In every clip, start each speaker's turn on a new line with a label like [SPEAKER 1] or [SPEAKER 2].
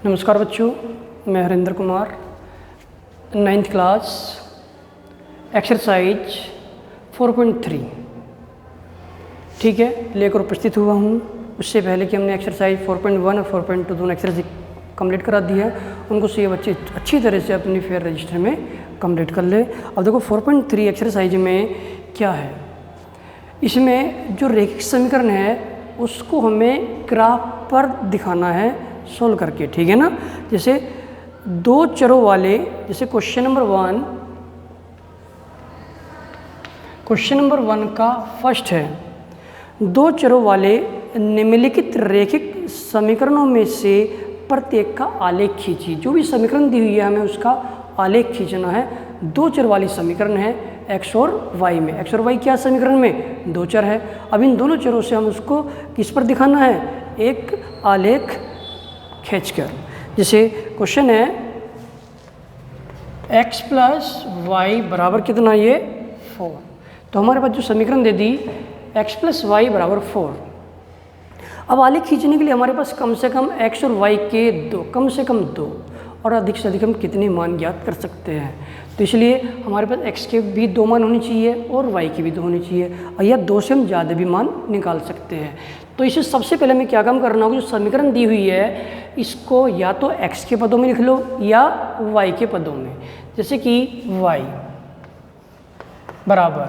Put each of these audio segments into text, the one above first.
[SPEAKER 1] नमस्कार बच्चों, मैं Harinder Kumar 9th class exercise 4.3 ठीक है लेकर उपस्थित हुआ हूँ। उससे पहले कि हमने एक्सरसाइज 4.1 और 4.2 दोनों एक्सरसाइज कंप्लीट करा दी है, उनको से ये बच्चे अच्छी तरह से अपनी फेयर रजिस्टर में कंप्लीट कर ले। अब देखो 4.3 एक्सरसाइज में क्या है, इसमें जो रैखिक समीकरण है उसको हमें ग्राफ पर दिखाना है सोल्व करके, ठीक है ना। जैसे दो चरों वाले, जैसे क्वेश्चन नंबर वन का फर्स्ट है, दो चरों वाले निम्नलिखित रैखिक समीकरणों में से प्रत्येक का आलेख खींचिए। जो भी समीकरण दी हुई है हमें उसका आलेख खींचना है। दो चर वाली समीकरण है x और y में। x और y क्या समीकरण में? दो चर है। अब इन दोनों चरों से हम उसको किस पर दिखाना है? एक आलेख खींचकर। जैसे क्वेश्चन है x प्लस वाई बराबर कितना, ये 4। तो हमारे पास जो समीकरण दे दी x प्लस वाई बराबर 4। अब आलेख खींचने के लिए हमारे पास कम से कम x और y के कम से कम दो और अधिक से अधिक हम कितने मान ज्ञात कर सकते हैं। तो इसलिए हमारे पास x के भी दो मान होने चाहिए और y के भी दो होने चाहिए, और या दो से हम ज़्यादा भी मान निकाल सकते हैं। तो इसे सबसे पहले हमें क्या काम करना होगा, जो समीकरण दी हुई है इसको या तो x के पदों में लिख लो या y के पदों में। जैसे कि y बराबर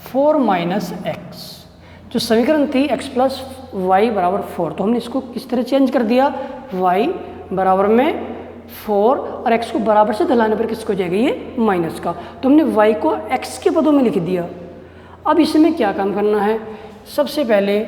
[SPEAKER 1] 4 माइनस एक्स, जो समीकरण थी x प्लस वाई बराबर 4, तो हमने इसको किस तरह चेंज कर दिया, y बराबर में 4 और x को बराबर से धलाने पर किसको जाएगा, ये माइनस का। तो हमने y को x के पदों में लिख दिया। अब इसमें क्या काम करना है, सबसे पहले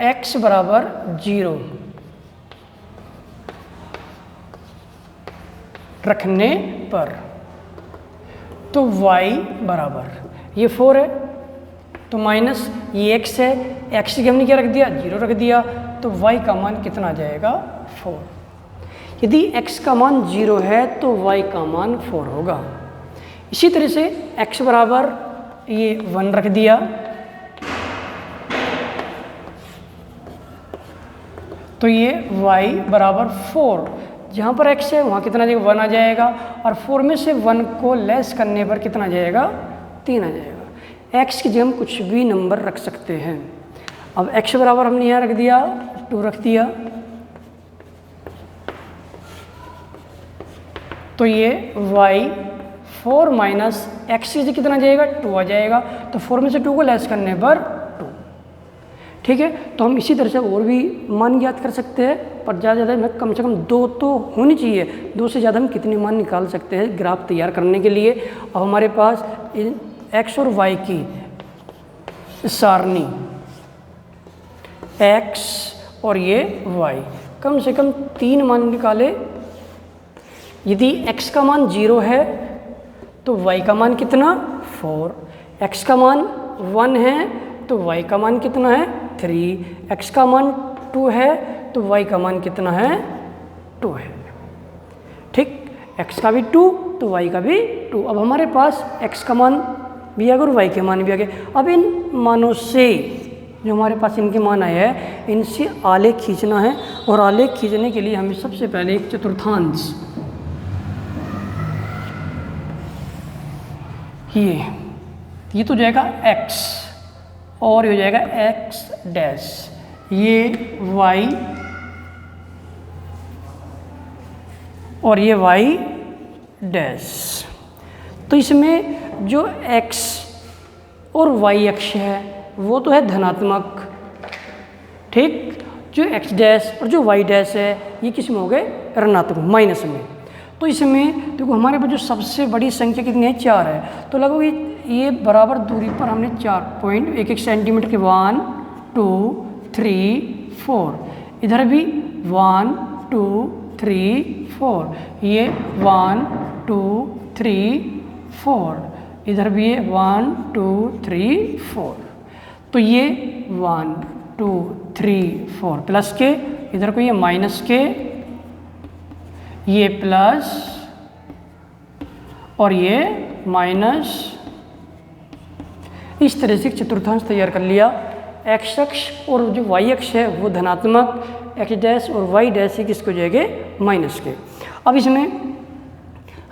[SPEAKER 1] x बराबर 0 रखने पर तो y बराबर ये 4 है तो माइनस ये x है, x की हमने क्या रख दिया, 0 रख दिया, तो y का मान कितना आ जाएगा, 4। यदि x का मान 0 है तो y का मान 4 होगा। इसी तरह से x बराबर ये 1 रख दिया, तो ये y बराबर 4, जहाँ पर x है वहाँ कितना जाएगा, 1 आ जाएगा, और 4 में से 1 को लेस करने पर कितना आ जाएगा, 3 आ जाएगा। x की जगह हम कुछ भी नंबर रख सकते हैं। अब x बराबर हमने यहाँ रख दिया, 2 रख दिया, तो ये y 4 माइनस एक्स की जगह कितना जाएगा, 2 आ जाएगा, तो 4 में से 2 को लेस करने पर 2, ठीक है। तो हम इसी तरह से और भी मान ज्ञात कर सकते हैं, पर ज़्यादा में कम से कम 2 तो होनी चाहिए। 2 से ज़्यादा हम कितने मान निकाल सकते हैं ग्राफ तैयार करने के लिए। अब हमारे पास इन x और y की सारणी x और ये y, कम से कम 3 मान निकाले। यदि x का मान 0 है तो y का मान कितना, 4, x का मान 1 है तो y का मान कितना है, 3, x का मान 2 है तो y का मान कितना है, 2 है, ठीक। x का भी 2 तो y का भी 2। अब हमारे पास x का मान भी आ गया और y के मान भी आ गए। अब इन मानों से जो हमारे पास इनके मान आए हैं, इनसे आलेख खींचना है, और आलेख खींचने के लिए हमें सबसे पहले एक चतुर्थांश, ये तो जाएगा x और ये हो जाएगा x डैश, ये y और ये y डैश। तो इसमें जो x और y अक्ष है वो तो है धनात्मक, ठीक। जो x डैश और जो y डैश है ये किस में हो गए, ऋणात्मक, माइनस में। तो इसमें देखो हमारे पास जो सबसे बड़ी संख्या कितनी है, 4 है, तो लगभग ये बराबर दूरी पर हमने 4.11 सेंटीमीटर के 1 2 3 4, इधर भी 1 2 3 4, ये 1 2 3 4, इधर भी ये 1 2 3 4, तो ये 1 2 3 4 प्लस के, इधर को ये माइनस के, ये प्लस और ये माइनस। इस तरह से चतुर्थांश तैयार कर लिया। x अक्ष और जो y अक्ष है वो धनात्मक, एक्स डैश और वाई डैश ये किसके हो जाएंगे, माइनस के। अब इसमें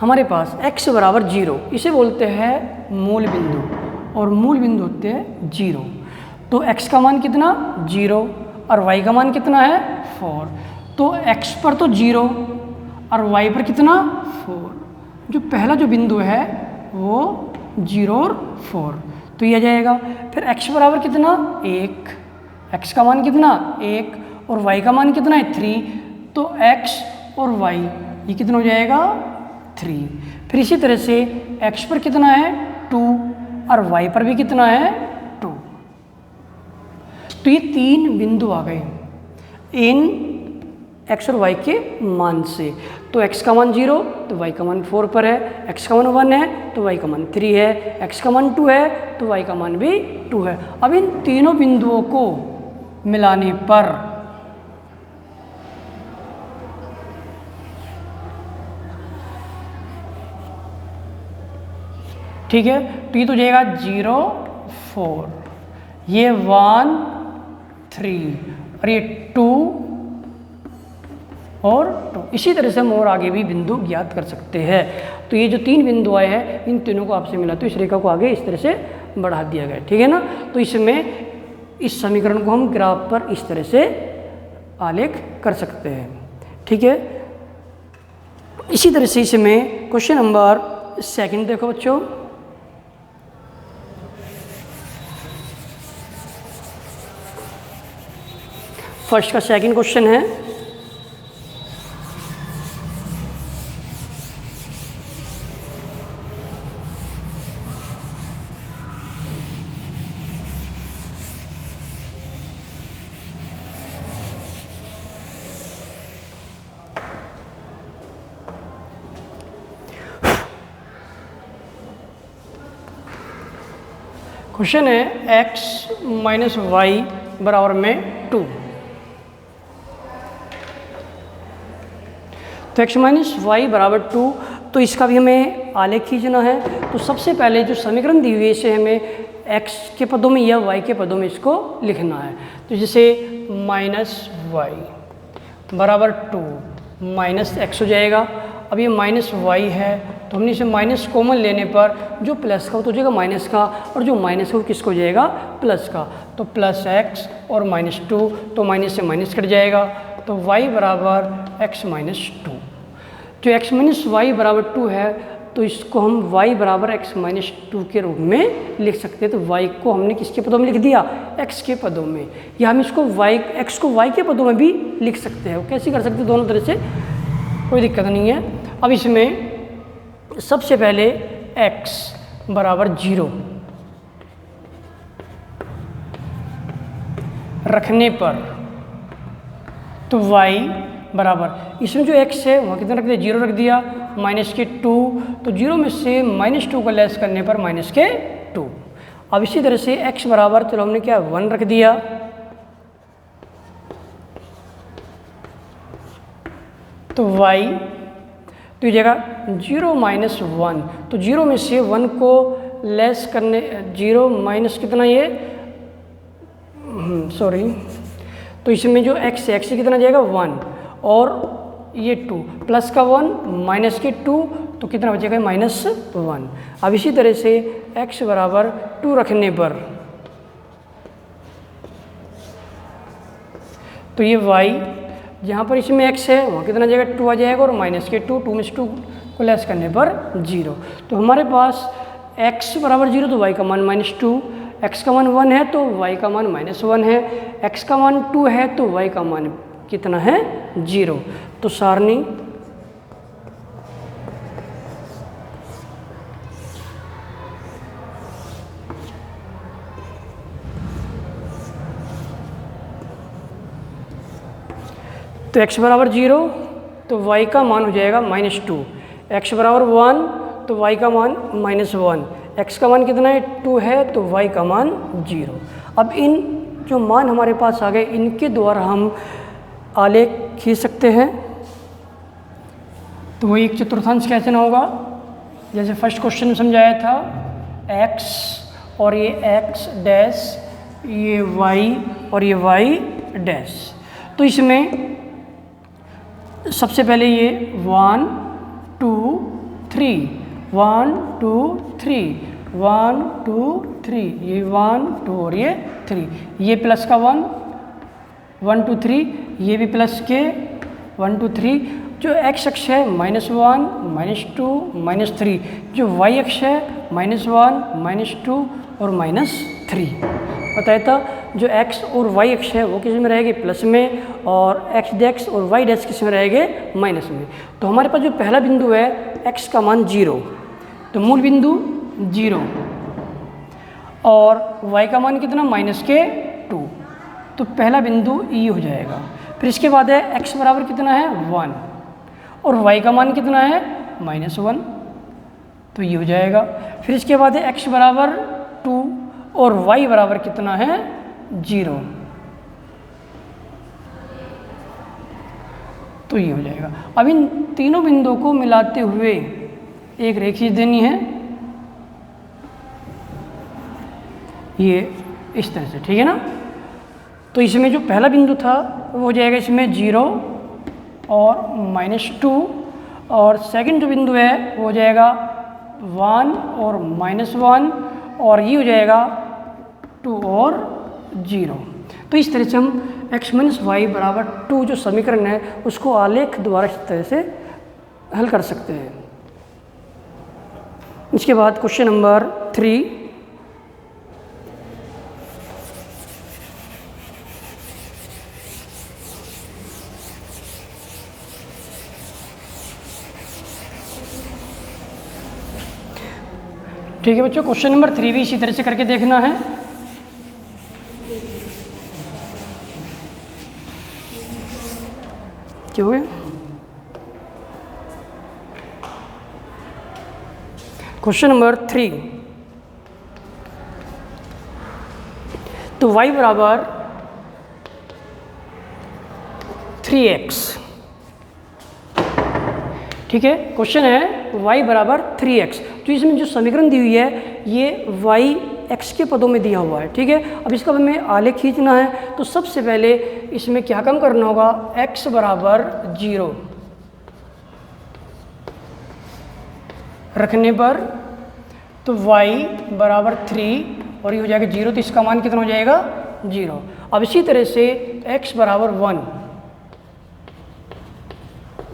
[SPEAKER 1] हमारे पास x बराबर 0, इसे बोलते हैं मूल बिंदु, और मूल बिंदु होते हैं 0। तो x का मान कितना 0 और y का मान कितना है 4। तो x पर तो 0 और y पर कितना 4। जो पहला जो बिंदु है वो 0 और 4, तो ये आ जाएगा। फिर x बराबर कितना 1, x का मान कितना 1 और y का मान कितना है 3। तो x और y ये कितना हो जाएगा 3। फिर इसी तरह से x पर कितना है 2 और y पर भी कितना है 2। तो ये 3 बिंदु आ गए इन x और y के मान से। तो x का मान 0 तो y का मान 4 पर है, x का मान 1 है तो y का मान 3 है, x का मान 2 है तो y का मान भी 2 है। अब इन तीनों बिंदुओं को मिलाने पर ठीक है, तो ये तो जाएगा 0 4, ये 1 3 और ये 2 और 2। इसी तरह से हम और आगे भी बिंदु ज्ञात कर सकते हैं। तो ये जो 3 बिंदु आए हैं इन तीनों को आपसे मिला, तो इस रेखा को आगे इस तरह से बढ़ा दिया गया, ठीक है ना। तो इसमें इस समीकरण को हम ग्राफ पर इस तरह से आलेख कर सकते हैं, ठीक है। इसी तरह से इसमें क्वेश्चन नंबर 2 देखो बच्चों। फर्स्ट का सेकंड क्वेश्चन है, क्वेश्चन है x माइनस वाई बराबर में 2। तो x माइनस वाई बराबर 2, तो इसका भी हमें आलेख खींचना है। तो सबसे पहले जो समीकरण दी हुई है इसे हमें x के पदों में या y के पदों में इसको लिखना है। तो जैसे माइनस वाई बराबर 2 माइनस एक्स हो जाएगा। अब ये माइनस वाई है तो हमने इसे माइनस कॉमन लेने पर जो प्लस का वो तो हो जाएगा माइनस का, और जो माइनस का वो किसको हो जाएगा प्लस का। तो प्लस एक्स और माइनस 2, तो माइनस से माइनस कट जाएगा। तो y बराबर x माइनस 2। जो x माइनस वाई बराबर 2 है तो इसको हम y बराबर x माइनस 2 के रूप में लिख सकते हैं। तो y को हमने किसके पदों में लिख दिया x के पदों में, या हम इसको x को y के पदों में भी लिख सकते हैं। कैसे कर सकते हैं, दोनों तरह से कोई दिक्कत नहीं है। अब इसमें सबसे पहले x बराबर 0 रखने पर तो y बराबर, इसमें जो x है वहाँ कितना रख दिया 0 रख दिया, माइनस के 2, तो 0 में से माइनस 2 का लेस करने पर माइनस के 2। अब इसी तरह से x बराबर, चलो हमने क्या 1 रख दिया, तो y तो ये जगह 0 माइनस 1, तो 0 में से 1 को लेस करने 0 माइनस कितना ये सॉरी, तो इसमें जो x है x से कितना जाएगा 1 और ये 2 प्लस का 1 माइनस के 2, तो कितना बचेगा माइनस 1। अब इसी तरह से x बराबर 2 रखने पर तो ये y जहाँ पर इसमें x है वहाँ कितना जाएगा 2 आ जाएगा, और माइनस के 2, 2 में से 2 को लेस करने पर 0। तो हमारे पास x बराबर 0 तो y का मान माइनस 2, x का मान 1 है तो y का मान माइनस 1 है, x का मान 2 है तो y का मान कितना है 0। तो सारणी तो x बराबर 0 तो y का मान हो जाएगा माइनस 2, x बराबर 1 तो y का मान माइनस 1, x का मान कितना है 2 है तो y का मान 0। अब इन जो मान हमारे पास आ गए इनके द्वारा हम आलेख खींच सकते हैं। तो वो एक चतुर्थांश कैसे ना होगा, जैसे फर्स्ट क्वेश्चन में समझाया था x और ये x डैश, ये y और ये y डैश। तो इसमें सबसे पहले ये 1 2 3, 1 2 3, 1 2 3, ये 1 2 और ये 3, ये प्लस का 1 1 2 3, ये भी प्लस के 1 2 3। जो एक्स अक्ष है -1 -2 -3, जो वाई अक्ष है -1 -2 और -3। बताया था जो x और y अक्ष है वो किस में रहेगी, प्लस में, और x डैश और y डैश किस में रहेंगे, माइनस में। तो हमारे पास जो पहला बिंदु है x का मान 0, तो मूल बिंदु 0, और y का मान कितना -2, तो पहला बिंदु E हो जाएगा। फिर इसके बाद है x बराबर कितना है 1 और y का मान कितना है -1, तो ये हो जाएगा। फिर इसके बाद है x बराबर 2 और y बराबर कितना है 0, तो ये हो जाएगा। अब इन तीनों बिंदुओं को मिलाते हुए एक रेखा खींच देनी है, ये इस तरह से, ठीक है ना। तो इसमें जो पहला बिंदु था वो हो जाएगा इसमें 0 और -2, और सेकंड जो बिंदु है वो हो जाएगा 1 और -1, और ये हो जाएगा 2 और 0। तो इस तरह से हम x - y बराबर 2 जो समीकरण है उसको आलेख द्वारा इस तरह से हल कर सकते हैं। इसके बाद क्वेश्चन नंबर 3, ठीक है बच्चों। क्वेश्चन नंबर 3 भी इसी तरह से करके देखना है। क्या हुआ? क्वेश्चन नंबर 3, तो y बराबर 3x, ठीक है। क्वेश्चन है y बराबर 3x, तो इसमें जो समीकरण दी हुई है ये y x के पदों में दिया हुआ है, ठीक है। अब इसका हमें आलेख खींचना है, तो सबसे पहले इसमें क्या कम करना होगा, x बराबर 0 रखने पर तो y बराबर 3 और ये हो जाएगा 0, तो इसका मान कितना हो जाएगा 0। अब इसी तरह से x बराबर 1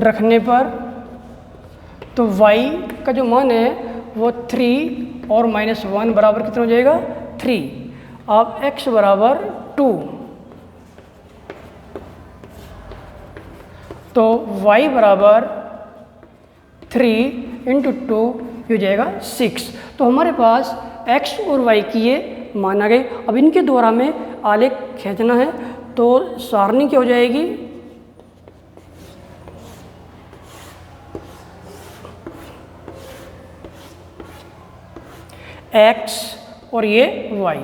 [SPEAKER 1] रखने पर तो y का जो मान है वो 3 और -1 बराबर कितना हो जाएगा 3। अब x बराबर 2, तो y बराबर 3 × 2 हो जाएगा 6। तो हमारे पास x और y की ये मान आ गई। अब इनके द्वारा हमें आलेख खींचना है, तो सारणी क्या हो जाएगी, x और ये y।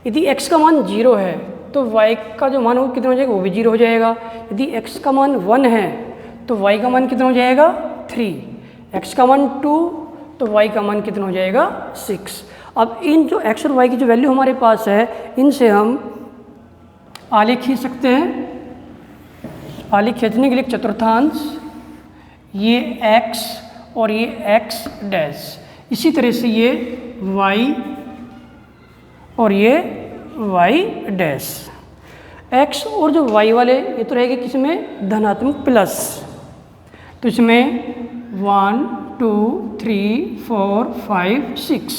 [SPEAKER 1] यदि x का मान 0 है तो y का जो मान हो कितना हो जाएगा, वो भी 0 हो जाएगा। यदि x का मान 1 है तो y का मान कितना हो जाएगा 3, x का मान 2 तो y का मान कितना हो जाएगा 6। अब इन जो x और y की जो वैल्यू हमारे पास है इनसे हम आलेख खींच सकते हैं। आलेख खींचने के लिए चतुर्थांश, ये x और ये x डैश, इसी तरह से ये y और ये y डैश। x और जो y वाले ये तो रहेगा किस में, धनात्मक प्लस, तो इसमें 1 2 3 4 5 6,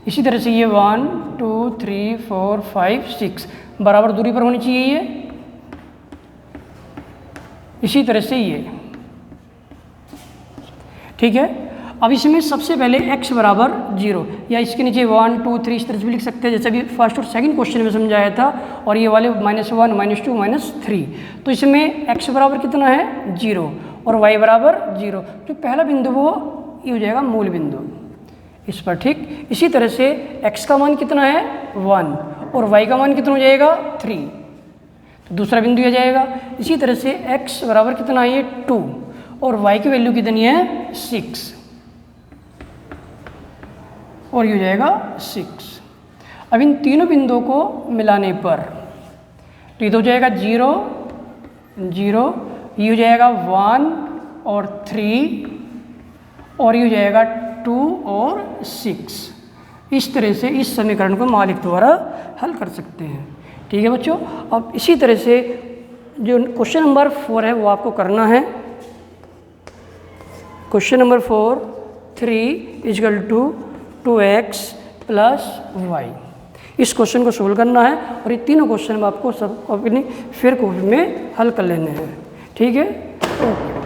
[SPEAKER 1] इसी तरह से ये 1 2 3 4 5 6 बराबर दूरी पर होनी चाहिए ये, इसी तरह से ये, ठीक है। अब इसमें सबसे पहले x बराबर 0, या इसके नीचे 1 2 3 इस तरह से भी लिख सकते हैं जैसे अभी फर्स्ट और सेकंड क्वेश्चन में समझाया था, और ये वाले -1 -2 -3। तो इसमें x बराबर कितना है 0 और y बराबर 0, जो पहला बिंदु वो ये हो जाएगा मूल बिंदु इस पर, ठीक। इसी तरह से x का मान कितना है 1 और y का मान कितना हो जाएगा 3, तो दूसरा बिंदु आ जाएगा। इसी तरह से x बराबर कितना है 2 और y की वैल्यू कितनी है 6, और ये हो जाएगा 6। अब इन तीनों बिंदुओं को मिलाने पर तो ये तो हो जाएगा 0 0, ये हो जाएगा 1 और 3, और ये हो जाएगा 2 और 6। इस तरह से इस समीकरण को मौलिक द्वारा हल कर सकते हैं। ठीक है बच्चों, अब इसी तरह से जो क्वेश्चन नंबर 4 है वो आपको करना है। Question number 4, 3 = 2x + y। इस क्वेश्चन को सोल्व करना है और ये तीनों क्वेश्चन आपको सब अपनी फिर कॉपी में हल कर लेने हैं। ठीक है, ओके।